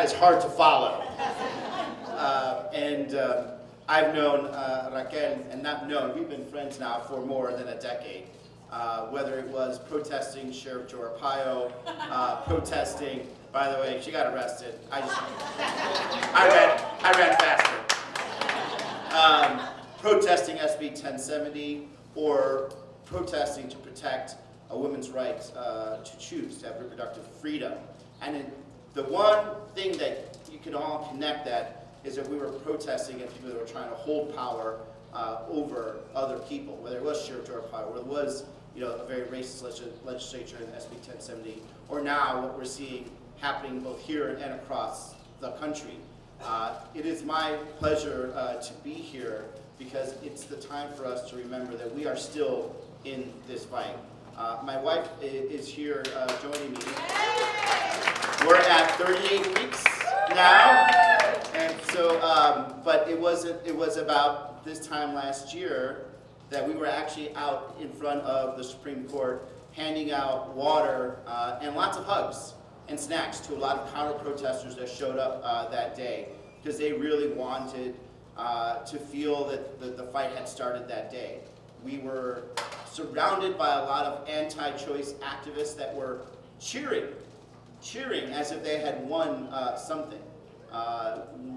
that is hard to follow. I've known Raquel, and not known, we've been friends now for more than a decade. Whether it was protesting Sheriff Joe Arpaio, protesting, by the way, she got arrested. I ran faster. Protesting SB 1070, or protesting to protect a woman's right to choose, to have reproductive freedom. And the one thing that you can all connect that is that we were protesting against people that were trying to hold power over other people, whether it was Sheriff Joe Arpaio, or it was a very racist legislature in SB 1070, or now what we're seeing happening both here and across the country. It is my pleasure to be here because it's the time for us to remember that we are still in this fight. My wife is here joining me. We're at 38 weeks now, and so, but it was about this time last year that we were actually out in front of the Supreme Court handing out water and lots of hugs and snacks to a lot of counter-protesters that showed up that day because they really wanted to feel that the fight had started that day. We were surrounded by a lot of anti-choice activists that were cheering as if they had won something,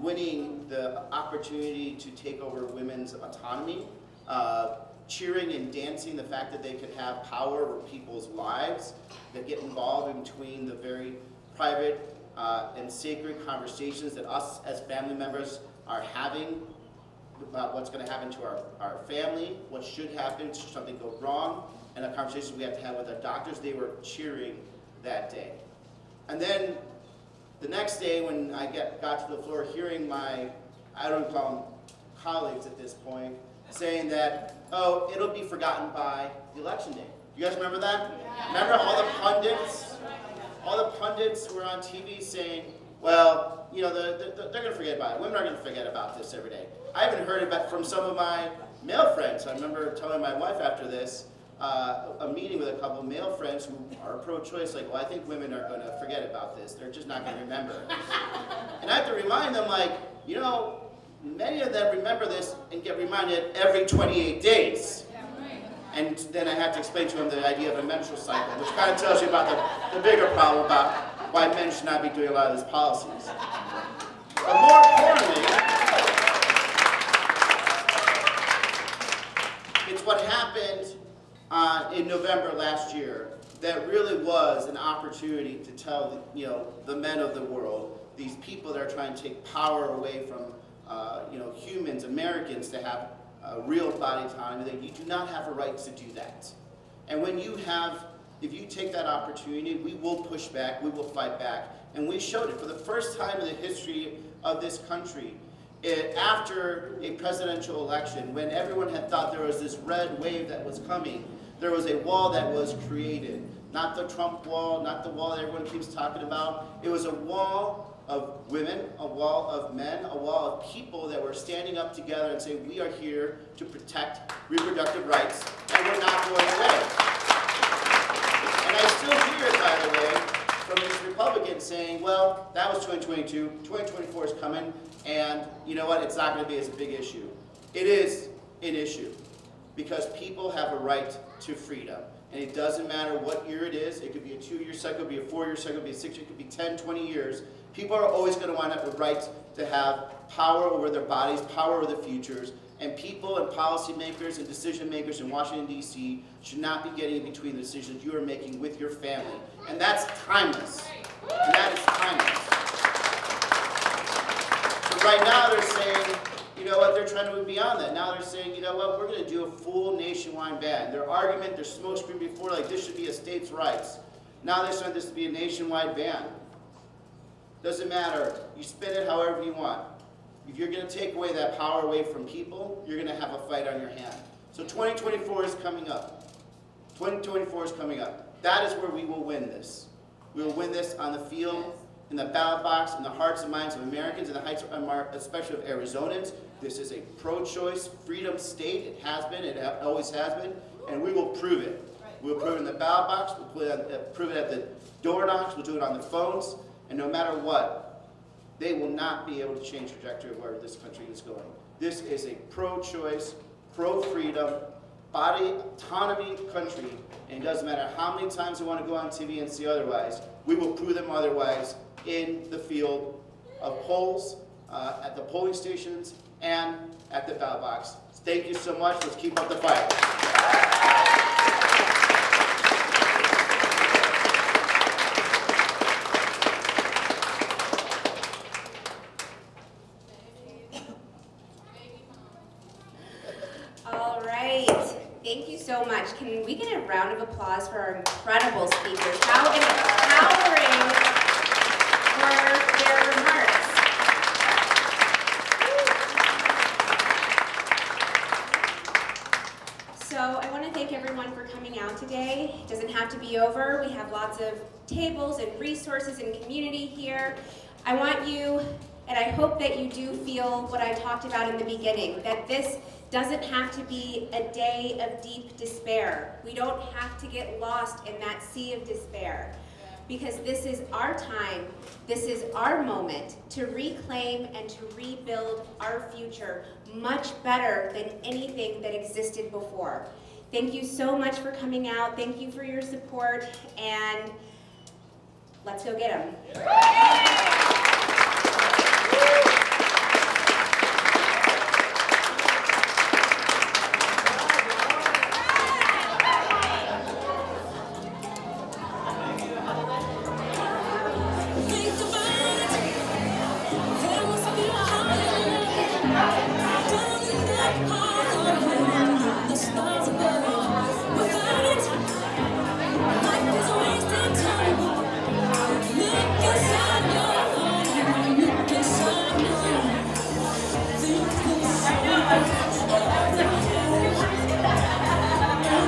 winning the opportunity to take over women's autonomy, cheering and dancing the fact that they could have power over people's lives, that get involved in between the very private and sacred conversations that us as family members are having about what's going to happen to our family, what should happen should something go wrong, and the conversations we have to have with our doctors. They were cheering that day. And then the next day when I got to the floor, hearing my, I don't call them colleagues at this point, saying that, oh, it'll be forgotten by the election day. You guys remember that? Yeah. Remember all the pundits were on TV saying, well, they're going to forget about it. Women are going to forget about this every day. I even heard it from some of my male friends. I remember telling my wife after this, a meeting with a couple of male friends who are pro-choice, like, well, I think women are going to forget about this. They're just not going to remember. And I have to remind them, like, many of them remember this and get reminded every 28 days. And then I have to explain to them the idea of a menstrual cycle, which kind of tells you about the bigger problem about why men should not be doing a lot of these policies. But more importantly, it's what happened in November last year that really was an opportunity to tell the men of the world, these people that are trying to take power away from humans, Americans, to have real body autonomy, that you do not have a right to do that. And if you take that opportunity, we will push back, we will fight back. And we showed it for the first time in the history of this country. After a presidential election, when everyone had thought there was this red wave that was coming, there was a wall that was created. Not the Trump wall, not the wall that everyone keeps talking about. It was a wall of women, a wall of men, a wall of people that were standing up together and saying, we are here to protect reproductive rights, and we're not going away. And I still hear it, by the way, from these Republicans saying, well, that was 2022, 2024 is coming, and you know what, it's not going to be as a big issue. It is an issue, because people have a right to freedom. And it doesn't matter what year it is. It could be a 2-year cycle, it could be a 4-year cycle, it could be a 6-year, it could be 10, 20 years. People are always going to want to have the right to have power over their bodies, power over their futures, and people and policymakers and decision makers in Washington, D.C. should not be getting in between the decisions you are making with your family. And that's timeless. And that is timeless. So right now they're saying, you know what, they're trying to move beyond that. Now they're saying, you know what, we're going to do a full nationwide ban. Their argument, their smokescreen before, like this should be a states' rights. Now they're saying this to be a nationwide ban. Doesn't matter. You spin it however you want. If you're going to take away that power away from people, you're going to have a fight on your hand. So 2024 is coming up. 2024 is coming up. That is where we will win this. We will win this on the field, in the ballot box, in the hearts and minds of Americans, in the heights, especially of Arizonans. This is a pro-choice, freedom state. It has been. It always has been. And we will prove it. We'll prove it in the ballot box. We'll prove it at the door knocks. We'll do it on the phones. And no matter what, they will not be able to change the trajectory of where this country is going. This is a pro-choice, pro-freedom, body autonomy country, and it doesn't matter how many times we want to go on TV and see otherwise, we will prove them otherwise in the field of polls, at the polling stations, and at the ballot box. Thank you so much. Let's keep up the fight. All right. Thank you so much. Can we get a round of applause for our incredible speakers? How empowering were their remarks? So I want to thank everyone for coming out today. It doesn't have to be over. We have lots of tables and resources and community here. I want you, and I hope that you do feel what I talked about in the beginning, that this doesn't have to be a day of deep despair. We don't have to get lost in that sea of despair, because this is our time, this is our moment to reclaim and to rebuild our future much better than anything that existed before. Thank you so much for coming out. Thank you for your support, and let's go get them.